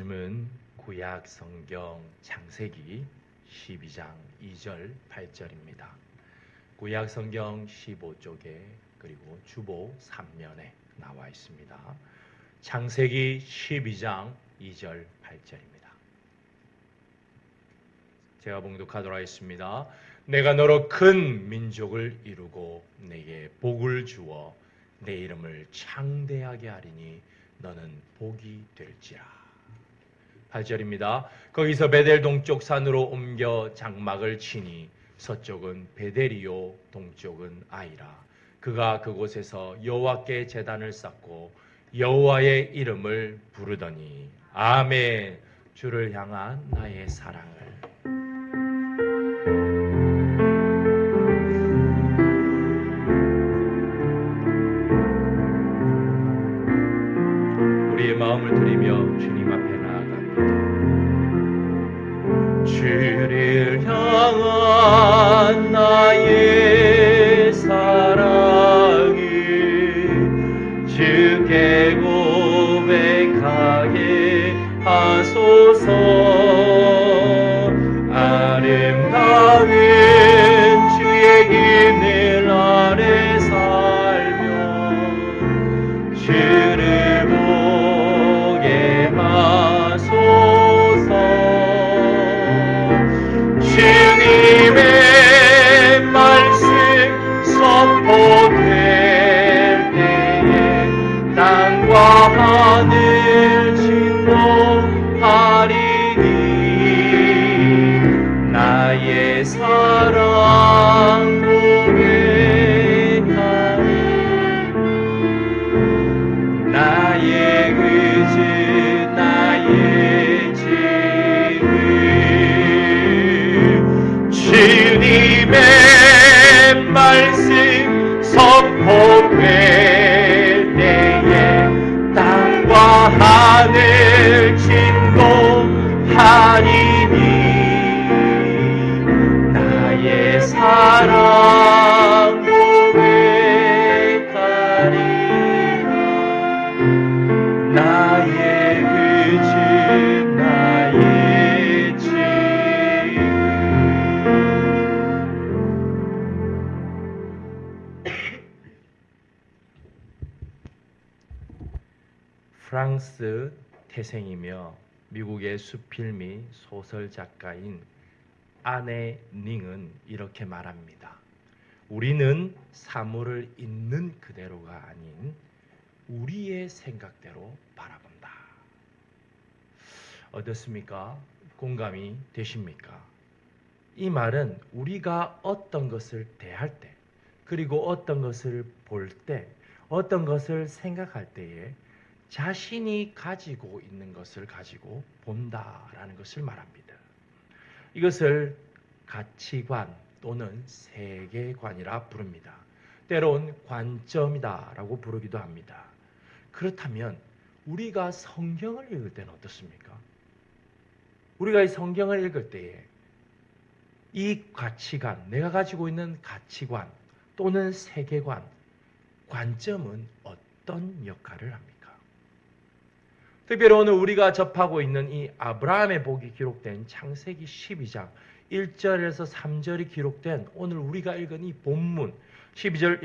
말씀은 구약 성경 창세기 12장 2절 8절입니다. 구약 성경 15쪽에 그리고 주보 3면에 나와 있습니다. 창세기 12장 2절 8절입니다. 제가 봉독하도록 하겠습니다. 내가 너로 큰 민족을 이루고 내게 복을 주어 내 이름을 창대하게 하리니 너는 복이 될지라. 8절입니다. 거기서 베델 동쪽 산으로 옮겨 장막을 치니 서쪽은 베델이요 동쪽은 아이라. 그가 그곳에서 여호와께 제단을 쌓고 여호와의 이름을 부르더니 아멘. 주를 향한 나의 사랑을. 우리의 마음을 드리며 주님 앞에 나아갑니다. 주를 향한 나의 사랑을 주께 고백하게 하소서. 아름다운 주의 기능 아래 살며 주를 보게 하소서. 주님의 말씀 선포될 때에 땅과 하늘 진동하리니 나의 사랑 고백하리. 나의 의지 나의 짐을 주님의 말씀 선포될 때에 땅과 하늘 진동하리니 나의 사랑 고백하리라. 나의 의지 나의 짐. 프랑스 태생이며 미국의 수필 및 소설 작가인 아네 닝은 이렇게 말합니다. 우리는 사물을 있는 그대로가 아닌 우리의 생각대로 바라본다. 어떻습니까? 공감이 되십니까? 이 말은 우리가 어떤 것을 대할 때, 그리고 어떤 것을 볼 때, 어떤 것을 생각할 때에 자신이 가지고 있는 것을 가지고 본다라는 것을 말합니다. 이것을 가치관 또는 세계관이라 부릅니다. 때론 관점이다라고 부르기도 합니다. 그렇다면 우리가 성경을 읽을 때는 어떻습니까? 우리가 이 성경을 읽을 때에 이 가치관, 내가 가지고 있는 가치관 또는 세계관, 관점은 어떤 역할을 합니까? 특별히 오늘 우리가 접하고 있는 이 아브라함의 복이 기록된 창세기 12장 1절에서 3절이 기록된 오늘 우리가 읽은 이 본문 12장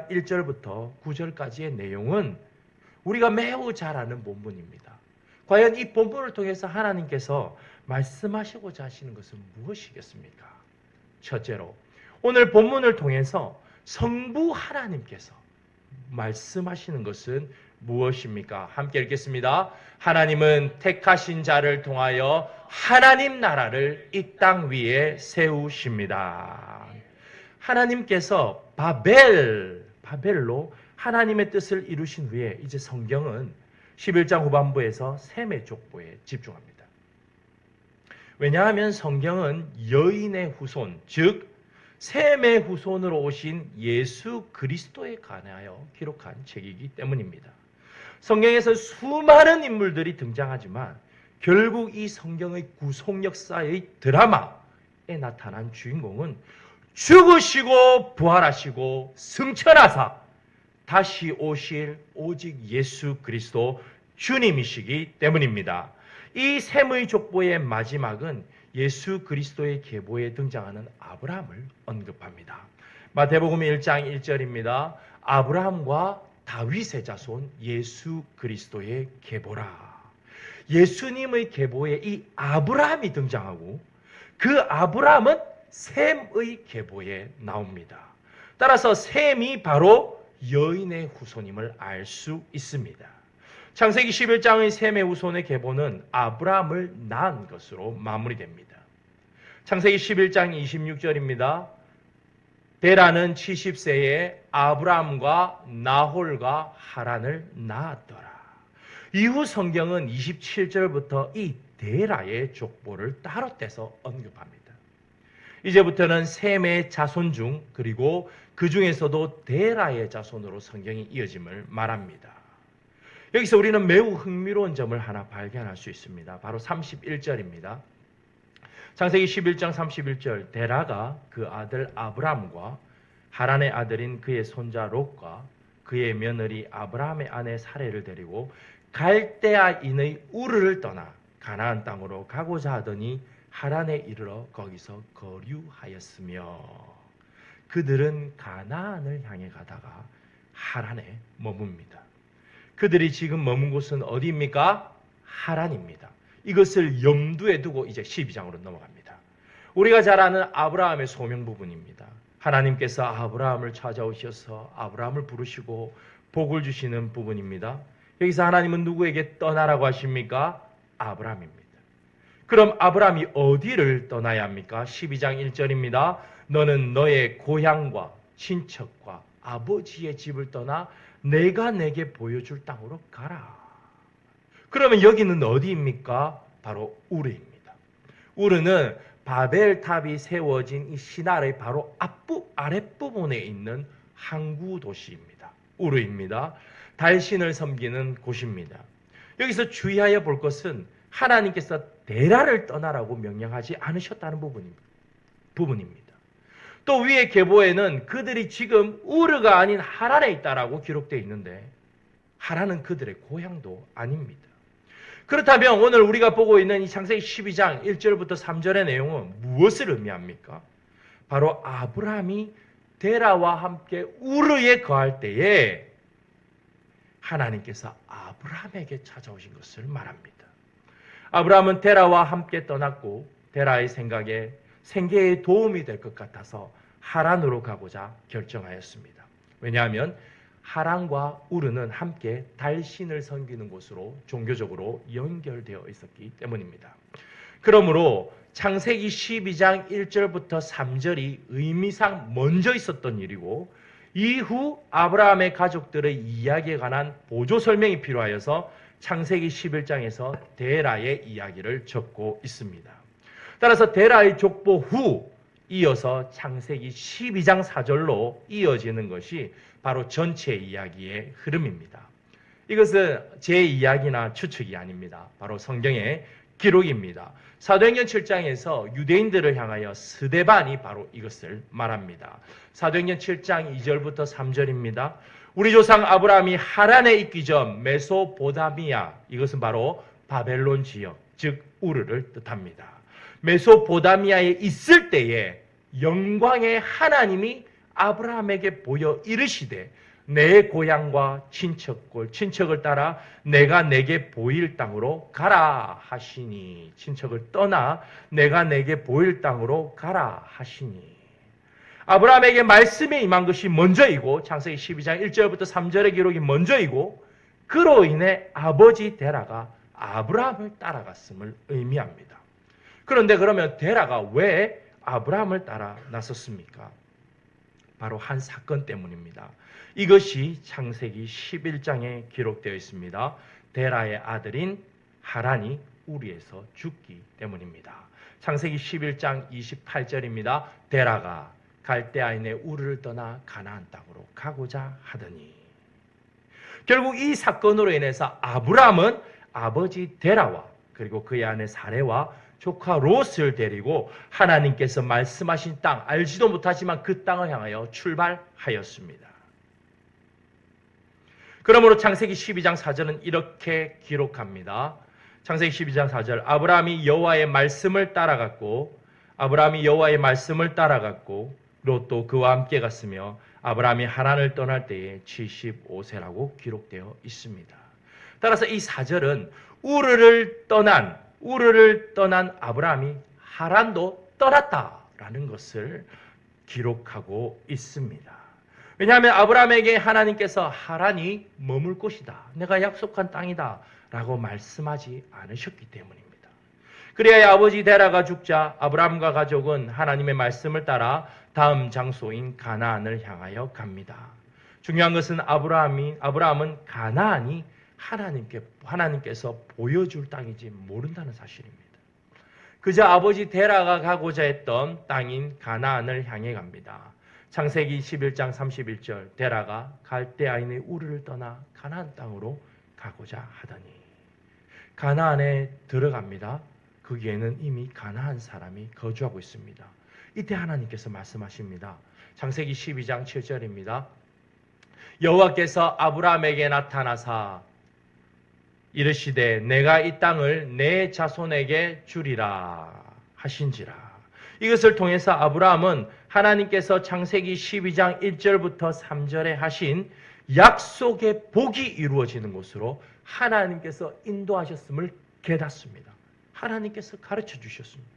1절부터 9절까지의 내용은 우리가 매우 잘 아는 본문입니다. 과연 이 본문을 통해서 하나님께서 말씀하시고자 하시는 것은 무엇이겠습니까? 첫째로 오늘 본문을 통해서 성부 하나님께서 말씀하시는 것은 무엇입니까? 함께 읽겠습니다. 하나님은 택하신 자를 통하여 하나님 나라를 이 땅 위에 세우십니다. 하나님께서 바벨로 하나님의 뜻을 이루신 후에 이제 성경은 11장 후반부에서 셈의 족보에 집중합니다. 왜냐하면 성경은 여인의 후손, 즉 셈의 후손으로 오신 예수 그리스도에 관하여 기록한 책이기 때문입니다. 성경에서 수많은 인물들이 등장하지만 결국 이 성경의 구속 역사의 드라마에 나타난 주인공은 죽으시고 부활하시고 승천하사 다시 오실 오직 예수 그리스도 주님이시기 때문입니다. 이 셈의 족보의 마지막은 예수 그리스도의 계보에 등장하는 아브라함을 언급합니다. 마태복음 1장 1절입니다. 아브라함과 다윗의 자손 예수 그리스도의 계보라. 예수님의 계보에 이 아브라함이 등장하고 그 아브라함은 셈의 계보에 나옵니다. 따라서 셈이 바로 여인의 후손임을 알 수 있습니다. 창세기 11장의 셈의 후손의 계보는 아브라함을 낳은 것으로 마무리됩니다. 창세기 11장 26절입니다. 데라는 70세에 아브라함과 나홀과 하란을 낳았더라. 이후 성경은 27절부터 이 데라의 족보를 따로 떼서 언급합니다. 이제부터는 셈의 자손 중 그리고 그 중에서도 데라의 자손으로 성경이 이어짐을 말합니다. 여기서 우리는 매우 흥미로운 점을 하나 발견할 수 있습니다. 바로 31절입니다. 창세기 11장 31절 데라가 그 아들 아브람과 하란의 아들인 그의 손자 롯과 그의 며느리 아브라함의 아내 사레를 데리고 갈대아인의 우르를 떠나 가나안 땅으로 가고자 하더니 하란에 이르러 거기서 거류하였으며 그들은 가나안을 향해 가다가 하란에 머뭅니다. 그들이 지금 머문 곳은 어디입니까? 하란입니다. 이것을 염두에 두고 이제 12장으로 넘어갑니다. 우리가 잘 아는 아브라함의 소명 부분입니다. 하나님께서 아브라함을 찾아오셔서 아브라함을 부르시고 복을 주시는 부분입니다. 여기서 하나님은 누구에게 떠나라고 하십니까? 아브라함입니다. 그럼 아브라함이 어디를 떠나야 합니까? 12장 1절입니다. 너는 너의 고향과 친척과 아버지의 집을 떠나 내가 내게 보여줄 땅으로 가라. 그러면 여기는 어디입니까? 바로 우르입니다. 우르는 바벨탑이 세워진 이 신할의 바로 아랫부분에 있는 항구 도시입니다. 우르입니다. 달신을 섬기는 곳입니다. 여기서 주의하여 볼 것은 하나님께서 데라를 떠나라고 명령하지 않으셨다는 부분입니다. 또 위의 계보에는 그들이 지금 우르가 아닌 하란에 있다라고 기록되어 있는데 하란은 그들의 고향도 아닙니다. 그렇다면 오늘 우리가 보고 있는 이 창세기 12장 1절부터 3절의 내용은 무엇을 의미합니까? 바로 아브라함이 데라와 함께 우르에 거할 때에 하나님께서 아브라함에게 찾아오신 것을 말합니다. 아브라함은 데라와 함께 떠났고 데라의 생각에 생계에 도움이 될 것 같아서 하란으로 가고자 결정하였습니다. 왜냐하면 하란과 우르는 함께 달신을 섬기는 곳으로 종교적으로 연결되어 있었기 때문입니다. 그러므로 창세기 12장 1절부터 3절이 의미상 먼저 있었던 일이고 이후 아브라함의 가족들의 이야기에 관한 보조 설명이 필요하여서 창세기 11장에서 데라의 이야기를 적고 있습니다. 따라서 데라의 족보 후 이어서 창세기 12장 4절로 이어지는 것이 바로 전체 이야기의 흐름입니다. 이것은 제 이야기나 추측이 아닙니다. 바로 성경의 기록입니다. 사도행전 7장에서 유대인들을 향하여 스데반이 바로 이것을 말합니다. 사도행전 7장 2절부터 3절입니다. 우리 조상 아브라함이 하란에 있기 전 메소포타미아, 이것은 바로 바벨론 지역, 즉 우르를 뜻합니다. 메소포타미아에 있을 때에 영광의 하나님이 아브라함에게 보여 이르시되 내 고향과 친척을 따라 내가 내게 보일 땅으로 가라 하시니, 친척을 떠나 내가 내게 보일 땅으로 가라 하시니, 아브라함에게 말씀이 임한 것이 먼저이고 창세기 12장 1절부터 3절의 기록이 먼저이고 그로 인해 아버지 데라가 아브라함을 따라갔음을 의미합니다. 그런데 그러면 데라가 왜 아브라함을 따라 나섰습니까? 바로 한 사건 때문입니다. 이것이 창세기 11장에 기록되어 있습니다. 데라의 아들인 하란이 우리에서 죽기 때문입니다. 창세기 11장 28절입니다. 데라가 갈대아인의 우르를 떠나 가나안 땅으로 가고자 하더니, 결국 이 사건으로 인해서 아브라함은 아버지 데라와 그리고 그의 아내 사레와 조카 롯을 데리고 하나님께서 말씀하신 땅, 알지도 못하지만 그 땅을 향하여 출발하였습니다. 그러므로 창세기 12장 4절은 이렇게 기록합니다. 창세기 12장 4절 아브라함이 여호와의 말씀을 따라갔고 롯도 그와 함께 갔으며 아브라함이 하란을 떠날 때에 75세라고 기록되어 있습니다. 따라서 이 4절은 우르를 떠난 아브라함이 하란도 떠났다라는 것을 기록하고 있습니다. 왜냐하면 아브라함에게 하나님께서 하란이 머물 곳이다, 내가 약속한 땅이다 라고 말씀하지 않으셨기 때문입니다. 그래야 아버지 데라가 죽자 아브라함과 가족은 하나님의 말씀을 따라 다음 장소인 가나안을 향하여 갑니다. 중요한 것은 아브라함은 가나안이 하나님께서 보여줄 땅인지 모른다는 사실입니다. 그저 아버지 데라가 가고자 했던 땅인 가나안을 향해 갑니다. 창세기 11장 31절 데라가 갈대아인의 우르를 떠나 가나안 땅으로 가고자 하더니 가나안에 들어갑니다. 거기에는 이미 가나안 사람이 거주하고 있습니다. 이때 하나님께서 말씀하십니다. 창세기 12장 7절입니다. 여호와께서 아브라함에게 나타나사 이르시되 내가 이 땅을 내 자손에게 주리라 하신지라. 이것을 통해서 아브라함은 하나님께서 창세기 12장 1절부터 3절에 하신 약속의 복이 이루어지는 곳으로 하나님께서 인도하셨음을 깨닫습니다. 하나님께서 가르쳐 주셨습니다.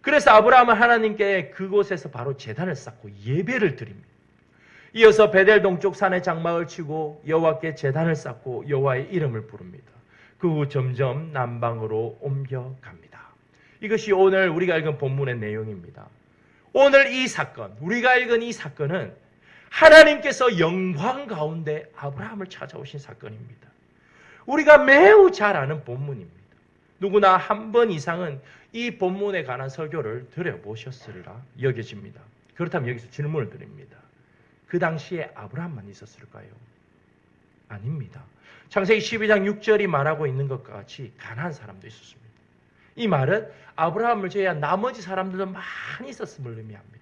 그래서 아브라함은 하나님께 그곳에서 바로 제단을 쌓고 예배를 드립니다. 이어서 베델 동쪽 산에 장막을 치고 여호와께 제단을 쌓고 여호와의 이름을 부릅니다. 그 후 점점 남방으로 옮겨갑니다. 이것이 오늘 우리가 읽은 본문의 내용입니다. 오늘 이 사건, 우리가 읽은 이 사건은 하나님께서 영광 가운데 아브라함을 찾아오신 사건입니다. 우리가 매우 잘 아는 본문입니다. 누구나 한 번 이상은 이 본문에 관한 설교를 들어보셨으리라 여겨집니다. 그렇다면 여기서 질문을 드립니다. 그 당시에 아브라함만 있었을까요? 아닙니다. 창세기 12장 6절이 말하고 있는 것과 같이 가나안 사람도 있었습니다. 이 말은 아브라함을 제외한 나머지 사람들도 많이 있었음을 의미합니다.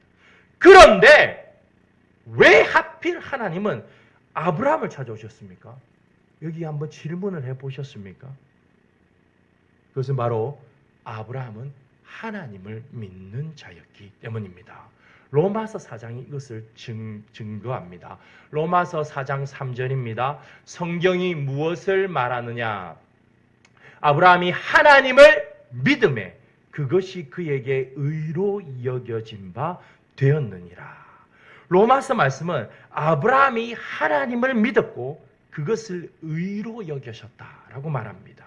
그런데 왜 하필 하나님은 아브라함을 찾아오셨습니까? 여기 한번 질문을 해보셨습니까? 그것은 바로 아브라함은 하나님을 믿는 자였기 때문입니다. 로마서 4장이 이것을 증거합니다. 로마서 4장 3절입니다. 성경이 무엇을 말하느냐? 아브라함이 하나님을 믿음에 그것이 그에게 의로 여겨진 바 되었느니라. 로마서 말씀은 아브라함이 하나님을 믿었고 그것을 의로 여겨셨다라고 말합니다.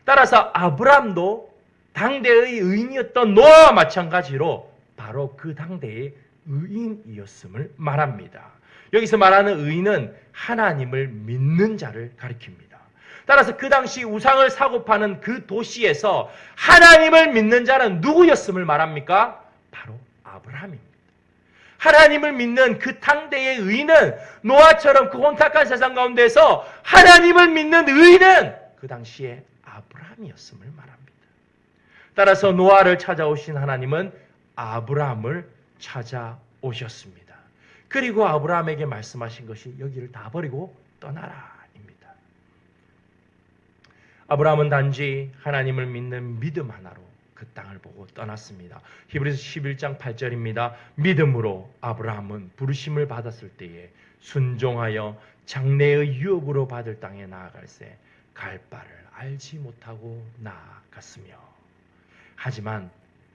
따라서 아브라함도 당대의 의인이었던 노아와 마찬가지로 바로 그 당대의 의인이었음을 말합니다. 여기서 말하는 의인은 하나님을 믿는 자를 가리킵니다. 따라서 그 당시 우상을 사고 파는 그 도시에서 하나님을 믿는 자는 누구였음을 말합니까? 바로 아브라함입니다. 하나님을 믿는 그 당대의 의인은 노아처럼 그 혼탁한 세상 가운데서 하나님을 믿는 의인은 그 당시에 아브라함이었음을 말합니다. 따라서 노아를 찾아오신 하나님은 아브라함을 찾아오셨습니다. 그리고 아브라함에게 말씀하신 것이 여기를 다 버리고 떠나라입니다. 아브라함은 단지 하나님을 믿는 믿음 하나로 그 땅을 보고 떠났습니다. 히브리서 11장 8절입니다. 믿음으로 아브라함은 부르심을 받았을 때에 순종하여 장래의 유업으로 받을 땅에 나아갈새 갈 바를 알지 못하고 나아갔으며. 하지만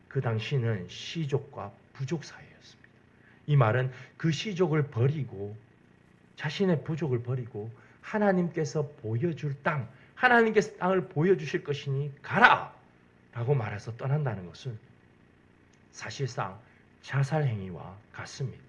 그 당시는 시족과 부족 사이였습니다. 이 말은 그 시족을 버리고 자신의 부족을 버리고 하나님께서 보여줄 땅, 하나님께서 땅을 보여주실 것이니 가라! 라고 말해서 떠난다는 것은 사실상 자살 행위와 같습니다.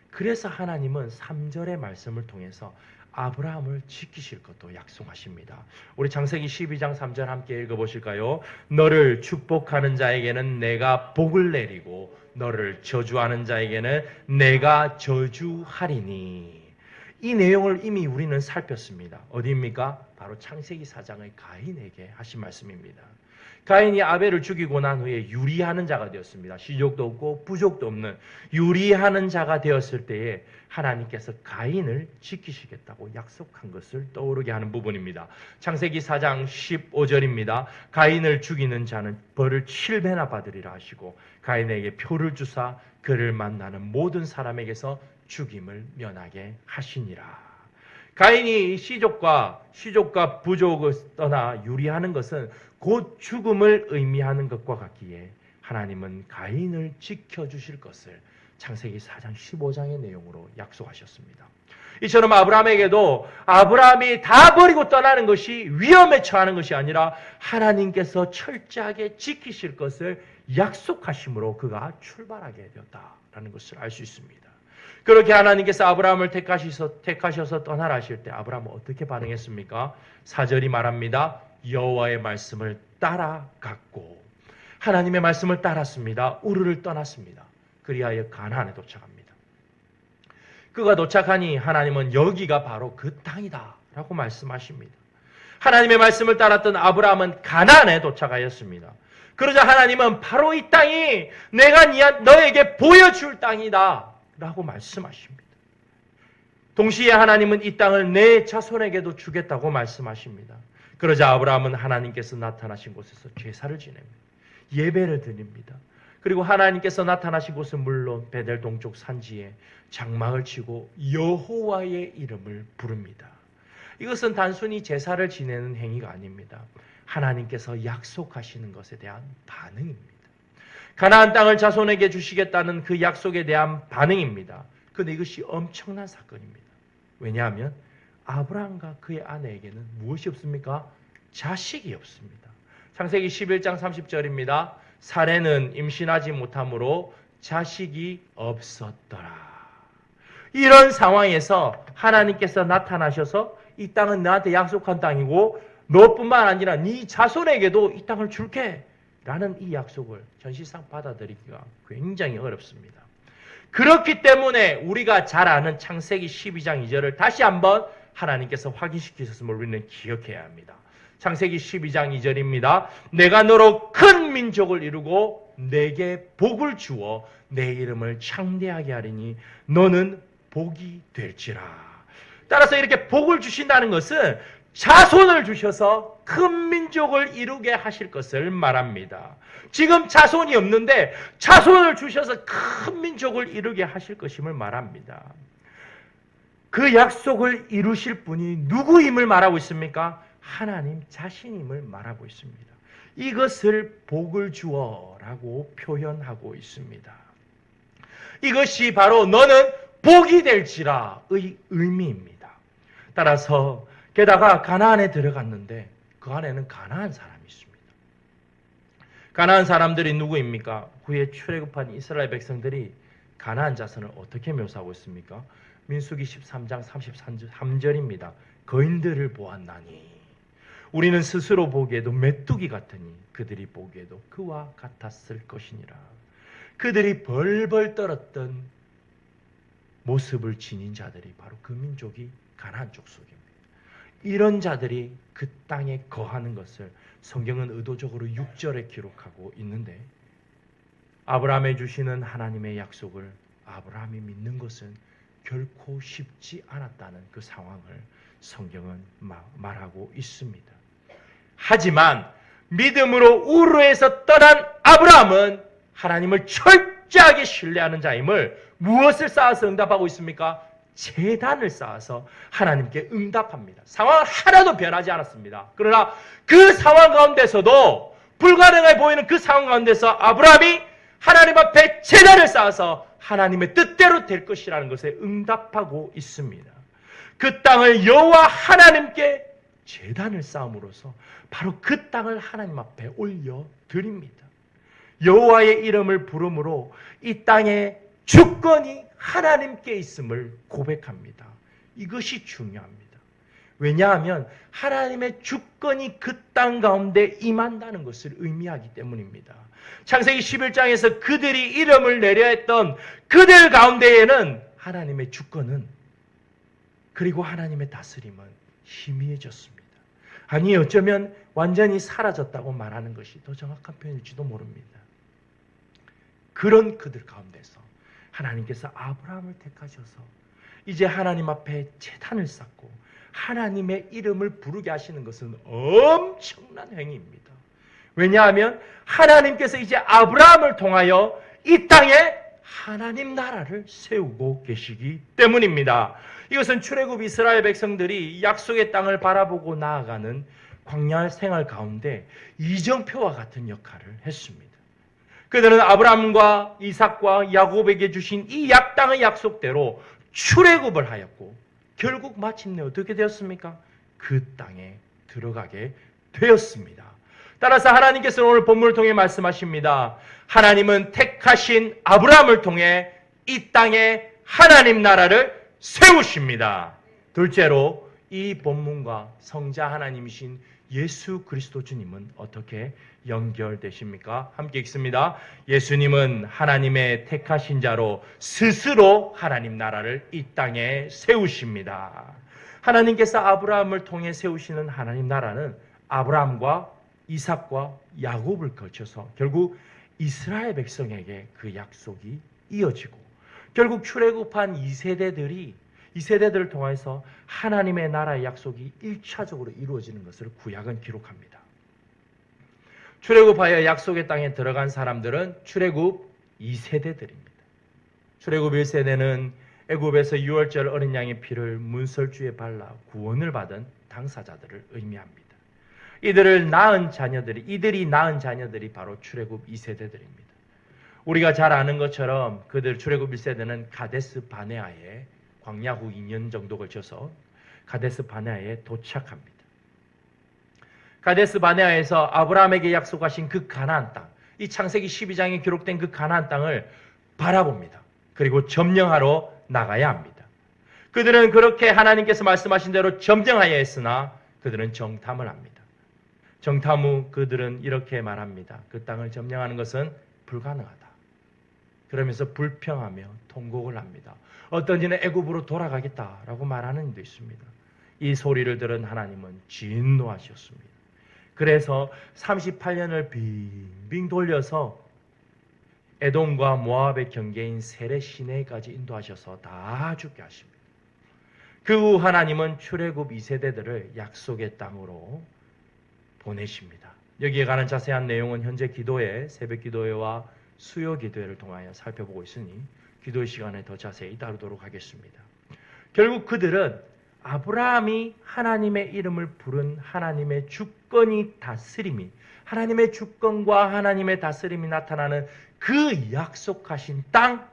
그래서 하나님은 3절의 말씀을 통해서 아브라함을 지키실 것도 약속하십니다. 우리 창세기 12장 3절 함께 읽어보실까요? 너를 축복하는 자에게는 내가 복을 내리고 너를 저주하는 자에게는 내가 저주하리니. 이 내용을 이미 우리는 살폈습니다. 어디입니까? 바로 창세기 4장의 가인에게 하신 말씀입니다. 가인이 아벨을 죽이고 난 후에 유리하는 자가 되었습니다. 시족도 없고 부족도 없는 유리하는 자가 되었을 때에 하나님께서 가인을 지키시겠다고 약속한 것을 떠오르게 하는 부분입니다. 창세기 4장 15절입니다. 가인을 죽이는 자는 벌을 7배나 받으리라 하시고 가인에게 표를 주사 그를 만나는 모든 사람에게서 죽임을 면하게 하시니라. 가인이 시족과 부족을 떠나 유리하는 것은 곧 죽음을 의미하는 것과 같기에 하나님은 가인을 지켜주실 것을 창세기 4장 15장의 내용으로 약속하셨습니다. 이처럼 아브라함에게도 아브라함이 다 버리고 떠나는 것이 위험에 처하는 것이 아니라 하나님께서 철저하게 지키실 것을 약속하심으로 그가 출발하게 되었다라는 것을 알 수 있습니다. 그렇게 하나님께서 아브라함을 택하셔서 떠나라 하실 때 아브라함은 어떻게 반응했습니까? 4절이 말합니다. 여호와의 말씀을 따라갔고 하나님의 말씀을 따랐습니다. 우르를 떠났습니다. 그리하여 가나안에 도착합니다. 그가 도착하니 하나님은 여기가 바로 그 땅이다 라고 말씀하십니다. 하나님의 말씀을 따랐던 아브라함은 가나안에 도착하였습니다. 그러자 하나님은 바로 이 땅이 내가 너에게 보여줄 땅이다 라고 말씀하십니다. 동시에 하나님은 이 땅을 내 자손에게도 주겠다고 말씀하십니다. 그러자 아브라함은 하나님께서 나타나신 곳에서 제사를 지냅니다. 예배를 드립니다. 그리고 하나님께서 나타나신 곳은 물론 베델 동쪽 산지에 장막을 치고 여호와의 이름을 부릅니다. 이것은 단순히 제사를 지내는 행위가 아닙니다. 하나님께서 약속하시는 것에 대한 반응입니다. 가나안 땅을 자손에게 주시겠다는 그 약속에 대한 반응입니다. 그런데 이것이 엄청난 사건입니다. 왜냐하면 아브라함과 그의 아내에게는 무엇이 없습니까? 자식이 없습니다. 창세기 11장 30절입니다. 사레는 임신하지 못함으로 자식이 없었더라. 이런 상황에서 하나님께서 나타나셔서 이 땅은 너한테 약속한 땅이고 너뿐만 아니라 네 자손에게도 이 땅을 줄게 라는 이 약속을 현실상 받아들이기가 굉장히 어렵습니다. 그렇기 때문에 우리가 잘 아는 창세기 12장 2절을 다시 한번 하나님께서 확인시키셨음을 우리는 기억해야 합니다. 창세기 12장 2절입니다. 내가 너로 큰 민족을 이루고 내게 복을 주어 내 이름을 창대하게 하리니 너는 복이 될지라. 따라서 이렇게 복을 주신다는 것은 자손을 주셔서 큰 민족을 이루게 하실 것을 말합니다. 지금 자손이 없는데 자손을 주셔서 큰 민족을 이루게 하실 것임을 말합니다. 그 약속을 이루실 분이 누구임을 말하고 있습니까? 하나님 자신임을 말하고 있습니다. 이것을 복을 주어라고 표현하고 있습니다. 이것이 바로 너는 복이 될지라의 의미입니다. 따라서 게다가 가나안에 들어갔는데 그 안에는 가나안 사람이 있습니다. 가나안 사람들이 누구입니까? 후에 출애굽한 이스라엘 백성들이 가나안 자손을 어떻게 묘사하고 있습니까? 민수기 13장 33절입니다. 거인들을 보았나니 우리는 스스로 보기에도 메뚜기 같으니 그들이 보기에도 그와 같았을 것이니라. 그들이 벌벌 떨었던 모습을 지닌 자들이 바로 그 민족이 가나안 족속입니다. 이런 자들이 그 땅에 거하는 것을 성경은 의도적으로 6절에 기록하고 있는데 아브라함에 주시는 하나님의 약속을 아브라함이 믿는 것은 결코 쉽지 않았다는 그 상황을 성경은 말하고 있습니다. 하지만 믿음으로 우르에서 떠난 아브라함은 하나님을 철저하게 신뢰하는 자임을 무엇을 쌓아서 응답하고 있습니까? 제단을 쌓아서 하나님께 응답합니다. 상황은 하나도 변하지 않았습니다. 그러나 그 상황 가운데서도 불가능해 보이는 그 상황 가운데서 아브라함이 하나님 앞에 제단을 쌓아서 하나님의 뜻대로 될 것이라는 것에 응답하고 있습니다. 그 땅을 여호와 하나님께 제단을 쌓음으로써 바로 그 땅을 하나님 앞에 올려드립니다. 여호와의 이름을 부름으로 이 땅의 주권이 하나님께 있음을 고백합니다. 이것이 중요합니다. 왜냐하면 하나님의 주권이 그 땅 가운데 임한다는 것을 의미하기 때문입니다. 창세기 11장에서 그들이 이름을 내려 했던 그들 가운데에는 하나님의 주권은 그리고 하나님의 다스림은 희미해졌습니다. 아니 어쩌면 완전히 사라졌다고 말하는 것이 더 정확한 표현일지도 모릅니다. 그런 그들 가운데서 하나님께서 아브라함을 택하셔서 이제 하나님 앞에 제단을 쌓고 하나님의 이름을 부르게 하시는 것은 엄청난 행위입니다. 왜냐하면 하나님께서 이제 아브라함을 통하여 이 땅에 하나님 나라를 세우고 계시기 때문입니다. 이것은 출애굽 이스라엘 백성들이 약속의 땅을 바라보고 나아가는 광야 생활 가운데 이정표와 같은 역할을 했습니다. 그들은 아브라함과 이삭과 야곱에게 주신 이 땅의 약속대로 출애굽을 하였고 결국 마침내 어떻게 되었습니까? 그 땅에 들어가게 되었습니다. 따라서 하나님께서는 오늘 본문을 통해 말씀하십니다. 하나님은 택하신 아브라함을 통해 이 땅에 하나님 나라를 세우십니다. 둘째로 이 본문과 성자 하나님이신 예수 그리스도 주님은 어떻게 연결되십니까? 함께 읽습니다. 예수님은 하나님의 택하신 자로 스스로 하나님 나라를 이 땅에 세우십니다. 하나님께서 아브라함을 통해 세우시는 하나님 나라는 아브라함과 이삭과 야곱을 거쳐서 결국 이스라엘 백성에게 그 약속이 이어지고 결국 출애굽한 2세대들을 통해서 하나님의 나라의 약속이 1차적으로 이루어지는 것을 구약은 기록합니다. 출애굽하여 약속의 땅에 들어간 사람들은 출애굽 2세대들입니다. 출애굽 1세대는 애굽에서 유월절 어린 양의 피를 문설주에 발라 구원을 받은 당사자들을 의미합니다. 이들이 낳은 자녀들이 바로 출애굽 2세대들입니다. 우리가 잘 아는 것처럼 그들 출애굽 1세대는 가데스 바네아에 광야 후 2년 정도 걸쳐서 가데스 바네아에 도착합니다. 가데스 바네아에서 아브라함에게 약속하신 그 가나안 땅, 이 창세기 12장에 기록된 그 가나안 땅을 바라봅니다. 그리고 점령하러 나가야 합니다. 그들은 그렇게 하나님께서 말씀하신 대로 점령하여 했으나 그들은 정탐을 합니다. 정탐 후 그들은 이렇게 말합니다. 그 땅을 점령하는 것은 불가능하다. 그러면서 불평하며 통곡을 합니다. 어떤 이는 애굽으로 돌아가겠다라고 말하는 이도 있습니다. 이 소리를 들은 하나님은 진노하셨습니다. 그래서 38년을 빙빙 돌려서 에돔과 모압의 경계인 세레 시내까지 인도하셔서 다 죽게 하십니다. 그 후 하나님은 출애굽 2세대들을 약속의 땅으로 보내십니다. 여기에 관한 자세한 내용은 현재 기도회, 새벽 기도회와 수요 기도회를 통하여 살펴보고 있으니 기도의 시간에 더 자세히 다루도록 하겠습니다. 결국 그들은 아브라함이 하나님의 이름을 부른 하나님의 주권이 다스림이, 하나님의 주권과 하나님의 다스림이 나타나는 그 약속하신 땅,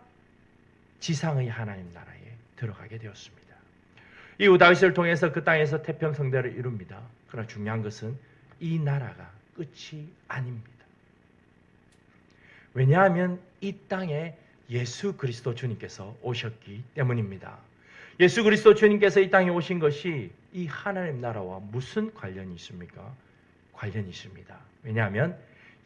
지상의 하나님 나라에 들어가게 되었습니다. 이후 다윗을 통해서 그 땅에서 태평성대를 이룹니다. 그러나 중요한 것은 이 나라가 끝이 아닙니다. 왜냐하면 이 땅에 예수 그리스도 주님께서 오셨기 때문입니다. 예수 그리스도 주님께서 이 땅에 오신 것이 이 하나님 나라와 무슨 관련이 있습니까? 관련이 있습니다. 왜냐하면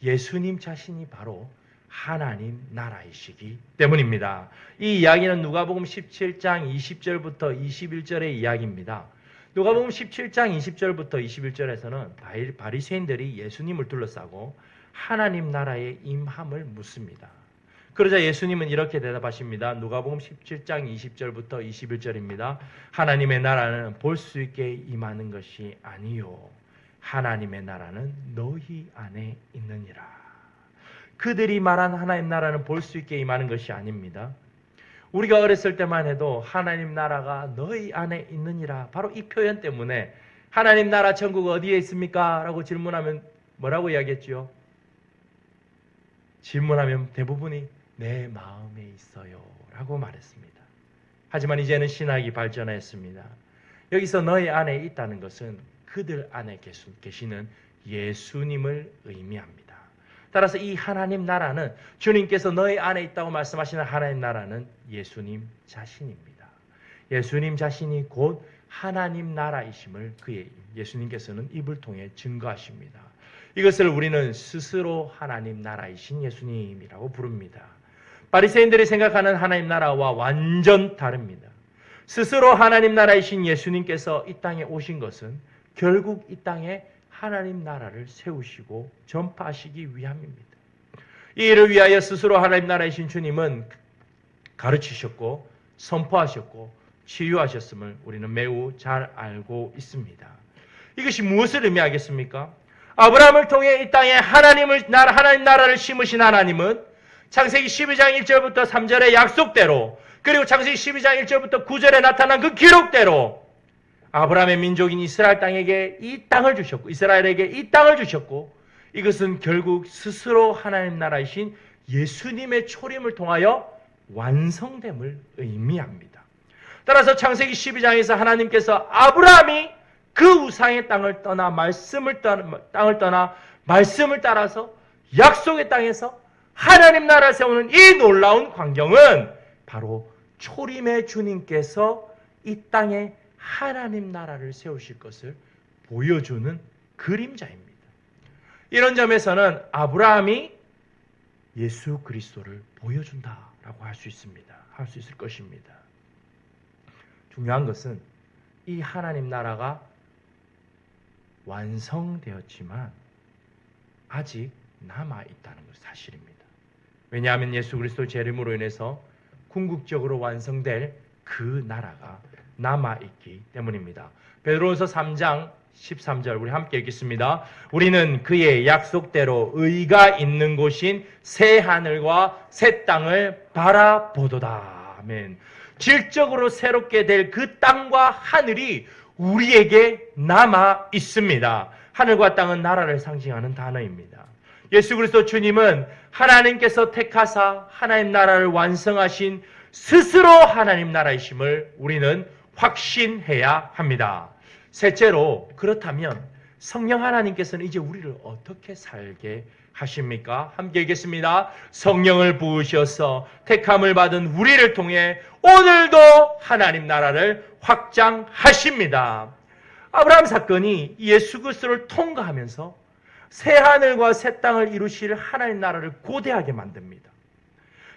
예수님 자신이 바로 하나님 나라이시기 때문입니다. 이 이야기는 누가복음 17장 20절부터 21절의 이야기입니다. 누가복음 17장 20절부터 21절에서는 바리새인들이 예수님을 둘러싸고 하나님 나라의 임함을 묻습니다. 그러자 예수님은 이렇게 대답하십니다. 누가복음 17장 20절부터 21절입니다. 하나님의 나라는 볼 수 있게 임하는 것이 아니요 하나님의 나라는 너희 안에 있느니라. 그들이 말한 하나님 나라는 볼 수 있게 임하는 것이 아닙니다. 우리가 어렸을 때만 해도 하나님 나라가 너희 안에 있느니라. 바로 이 표현 때문에 하나님 나라 천국 어디에 있습니까? 라고 질문하면 뭐라고 이야기했죠? 질문하면 대부분이 내 마음에 있어요 라고 말했습니다. 하지만 이제는 신학이 발전했습니다. 여기서 너희 안에 있다는 것은 그들 안에 계시는 예수님을 의미합니다. 따라서 이 하나님 나라는 주님께서 너희 안에 있다고 말씀하시는 하나님 나라는 예수님 자신입니다. 예수님 자신이 곧 하나님 나라이심을 예수님께서는 입을 통해 증거하십니다. 이것을 우리는 스스로 하나님 나라이신 예수님이라고 부릅니다. 바리새인들이 생각하는 하나님 나라와 완전 다릅니다. 스스로 하나님 나라이신 예수님께서 이 땅에 오신 것은 결국 이 땅에 하나님 나라를 세우시고 전파하시기 위함입니다. 이 일을 위하여 스스로 하나님 나라이신 주님은 가르치셨고 선포하셨고 치유하셨음을 우리는 매우 잘 알고 있습니다. 이것이 무엇을 의미하겠습니까? 아브라함을 통해 이 땅에 하나님 나라를 심으신 하나님은 창세기 12장 1절부터 3절의 약속대로, 그리고 창세기 12장 1절부터 9절에 나타난 그 기록대로 아브라함의 민족인 이스라엘 땅에게 이 땅을 주셨고, 이스라엘에게 이 땅을 주셨고, 이것은 결국 스스로 하나님 나라이신 예수님의 초림을 통하여 완성됨을 의미합니다. 따라서 창세기 12장에서 하나님께서 아브라함이 그 우상의 땅을 떠나 말씀을 따라서 약속의 땅에서 하나님 나라를 세우는 이 놀라운 광경은 바로 초림의 주님께서 이 땅에 하나님 나라를 세우실 것을 보여주는 그림자입니다. 이런 점에서는 아브라함이 예수 그리스도를 보여준다라고 할 수 있습니다. 할 수 있을 것입니다. 중요한 것은 이 하나님 나라가 완성되었지만 아직 남아있다는 것이 사실입니다. 왜냐하면 예수 그리스도 재림으로 인해서 궁극적으로 완성될 그 나라가 남아있기 때문입니다. 베드로전서 3장 13절 우리 함께 읽겠습니다. 우리는 그의 약속대로 의가 있는 곳인 새 하늘과 새 땅을 바라보도다. 아멘. 질적으로 새롭게 될 그 땅과 하늘이 우리에게 남아 있습니다. 하늘과 땅은 나라를 상징하는 단어입니다. 예수 그리스도 주님은 하나님께서 택하사 하나님 나라를 완성하신 스스로 하나님 나라이심을 우리는 확신해야 합니다. 셋째로, 그렇다면 성령 하나님께서는 이제 우리를 어떻게 살게 하십니까? 함께 읽겠습니다. 성령을 부으셔서 택함을 받은 우리를 통해 오늘도 하나님 나라를 확장하십니다. 아브라함 사건이 예수 그리스도를 통과하면서 새 하늘과 새 땅을 이루실 하나님 나라를 고대하게 만듭니다.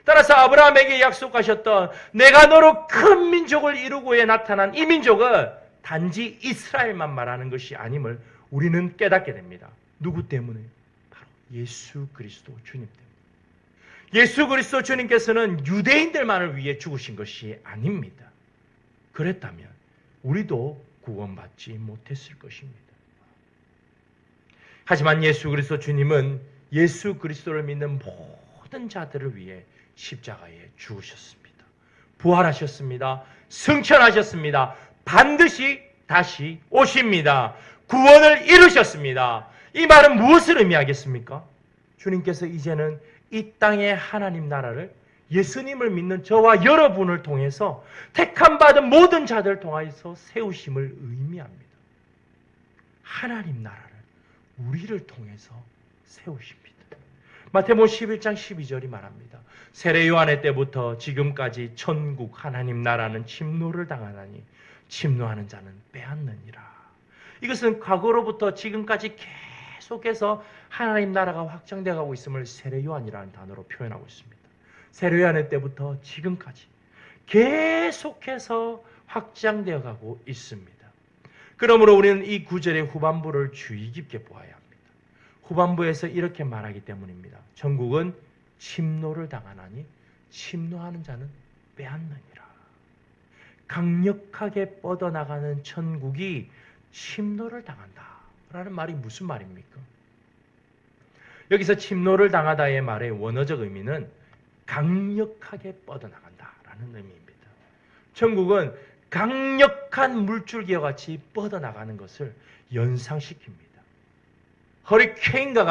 따라서 아브라함에게 약속하셨던 내가 너로 큰 민족을 이루고에 나타난 이 민족은 단지 이스라엘만 말하는 것이 아님을 우리는 깨닫게 됩니다. 누구 때문에? 바로 예수 그리스도 주님 때문에. 예수 그리스도 주님께서는 유대인들만을 위해 죽으신 것이 아닙니다. 그랬다면 우리도 구원받지 못했을 것입니다. 하지만 예수 그리스도 주님은 예수 그리스도를 믿는 모든 자들을 위해 십자가에 죽으셨습니다. 부활하셨습니다. 승천하셨습니다. 반드시 다시 오십니다. 구원을 이루셨습니다. 이 말은 무엇을 의미하겠습니까? 주님께서 이제는 이 땅의 하나님 나라를 예수님을 믿는 저와 여러분을 통해서 택함받은 모든 자들을 통해서 세우심을 의미합니다. 하나님 나라를 우리를 통해서 세우십니다. 마태복음 11장 12절이 말합니다. 세례 요한의 때부터 지금까지 천국 하나님 나라는 침노를 당하나니 침노하는 자는 빼앗느니라. 이것은 과거로부터 지금까지 계속해서 하나님 나라가 확장되어 가고 있음을 세례 요한이라는 단어로 표현하고 있습니다. 세례 요한의 때부터 지금까지 계속해서 확장되어 가고 있습니다. 그러므로 우리는 이 구절의 후반부를 주의 깊게 보아야 합니다. 후반부에서 이렇게 말하기 때문입니다. 천국은 침노를 당하나니 침노하는 자는 빼앗느니라. 강력하게 뻗어나가는 천국이 침노를 당한다라는 말이 무슨 말입니까? 여기서 침노를 당하다의 말의 원어적 의미는 강력하게 뻗어나간다라는 의미입니다. 천국은 강력한 물줄기와 같이 뻗어나가는 것을 연상시킵니다. 허리케인과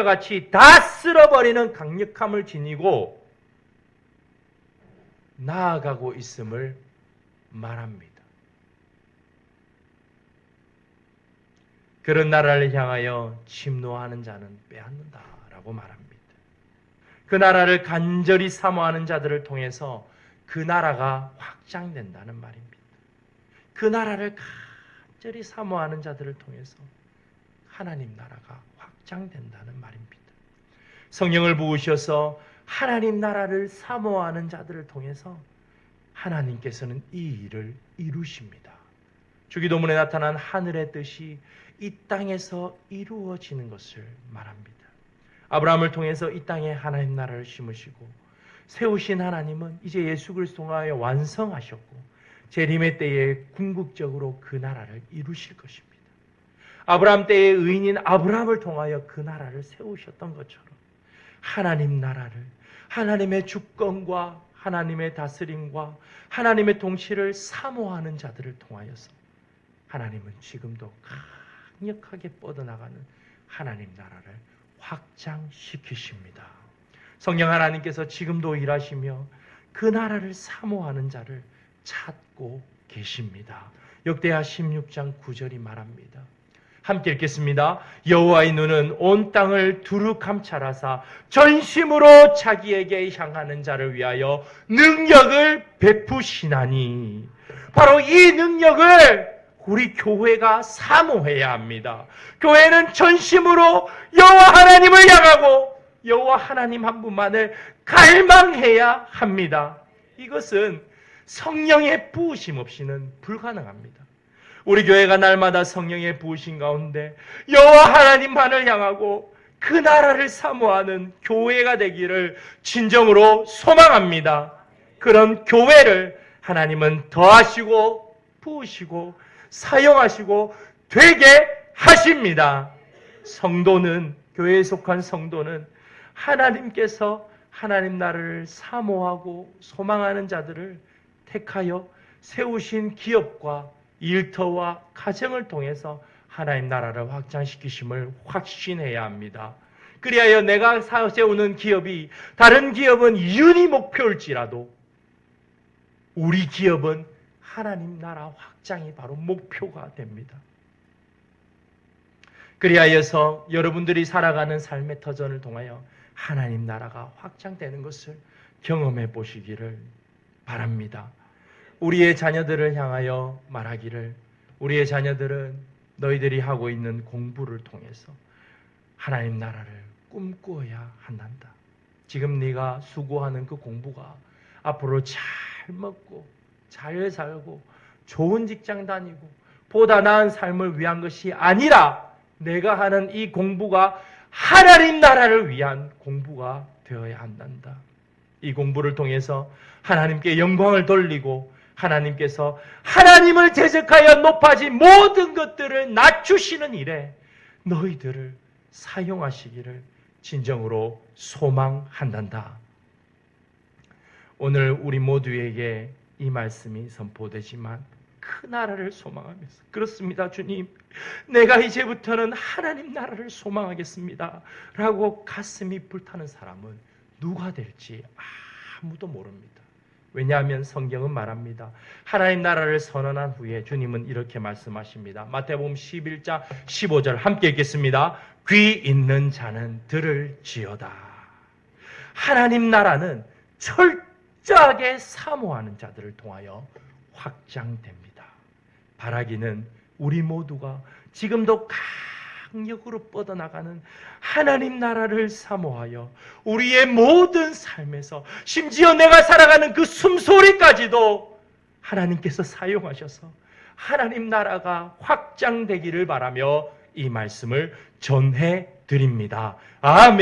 같이 다 쓸어버리는 강력함을 지니고 나아가고 있음을 말합니다. 그런 나라를 향하여 침노하는 자는 빼앗는다라고 말합니다. 그 나라를 간절히 사모하는 자들을 통해서 그 나라가 확장된다는 말입니다. 그 나라를 간절히 사모하는 자들을 통해서 하나님 나라가 확장된다는 말입니다. 성령을 부으셔서 하나님 나라를 사모하는 자들을 통해서 하나님께서는 이 일을 이루십니다. 주기도문에 나타난 하늘의 뜻이 이 땅에서 이루어지는 것을 말합니다. 아브라함을 통해서 이 땅에 하나님 나라를 심으시고 세우신 하나님은 이제 예수 그리스도 통하여 완성하셨고 재림의 때에 궁극적으로 그 나라를 이루실 것입니다. 아브라함 때의 의인인 아브라함을 통하여 그 나라를 세우셨던 것처럼 하나님 나라를, 하나님의 주권과 하나님의 다스림과 하나님의 통치를 사모하는 자들을 통하여서 하나님은 지금도 강력하게 뻗어나가는 하나님 나라를 확장시키십니다. 성령 하나님께서 지금도 일하시며 그 나라를 사모하는 자를 찾고 계십니다. 역대하 16장 9절이 말합니다. 함께 읽겠습니다. 여호와의 눈은 온 땅을 두루 감찰하사 전심으로 자기에게 향하는 자를 위하여 능력을 베푸시나니, 바로 이 능력을 우리 교회가 사모해야 합니다. 교회는 전심으로 여호와 하나님을 향하고 여호와 하나님 한 분만을 갈망해야 합니다. 이것은 성령의 부으심 없이는 불가능합니다. 우리 교회가 날마다 성령의 부으심 가운데 여호와 하나님만을 향하고 그 나라를 사모하는 교회가 되기를 진정으로 소망합니다. 그런 교회를 하나님은 더하시고 부으시고 사용하시고 되게 하십니다. 성도는, 교회에 속한 성도는 하나님께서 하나님 나라를 사모하고 소망하는 자들을 택하여 세우신 기업과 일터와 가정을 통해서 하나님 나라를 확장시키심을 확신해야 합니다. 그리하여 내가 세우는 기업이 다른 기업은 이윤이 목표일지라도 우리 기업은 하나님 나라 확장이 바로 목표가 됩니다. 그리하여서 여러분들이 살아가는 삶의 터전을 통하여 하나님 나라가 확장되는 것을 경험해 보시기를 바랍니다. 우리의 자녀들을 향하여 말하기를, 우리의 자녀들은 너희들이 하고 있는 공부를 통해서 하나님 나라를 꿈꾸어야 한단다. 지금 네가 수고하는 그 공부가 앞으로 잘 먹고 잘 살고 좋은 직장 다니고 보다 나은 삶을 위한 것이 아니라 내가 하는 이 공부가 하나님 나라를 위한 공부가 되어야 한단다. 이 공부를 통해서 하나님께 영광을 돌리고 하나님께서 하나님을 대적하여 높아진 모든 것들을 낮추시는 일에 너희들을 사용하시기를 진정으로 소망한단다. 오늘 우리 모두에게 이 말씀이 선포되지만 그 나라를 소망하면서, 그렇습니다 주님, 내가 이제부터는 하나님 나라를 소망하겠습니다 라고 가슴이 불타는 사람은 누가 될지 아무도 모릅니다. 왜냐하면 성경은 말합니다. 하나님 나라를 선언한 후에 주님은 이렇게 말씀하십니다. 마태복음 11장 15절 함께 읽겠습니다. 귀 있는 자는 들을지어다. 하나님 나라는 철저하게 사모하는 자들을 통하여 확장됩니다. 바라기는 우리 모두가 지금도 강력으로 뻗어나가는 하나님 나라를 사모하여 우리의 모든 삶에서, 심지어 내가 살아가는 그 숨소리까지도 하나님께서 사용하셔서 하나님 나라가 확장되기를 바라며 이 말씀을 전해 드립니다. 아멘.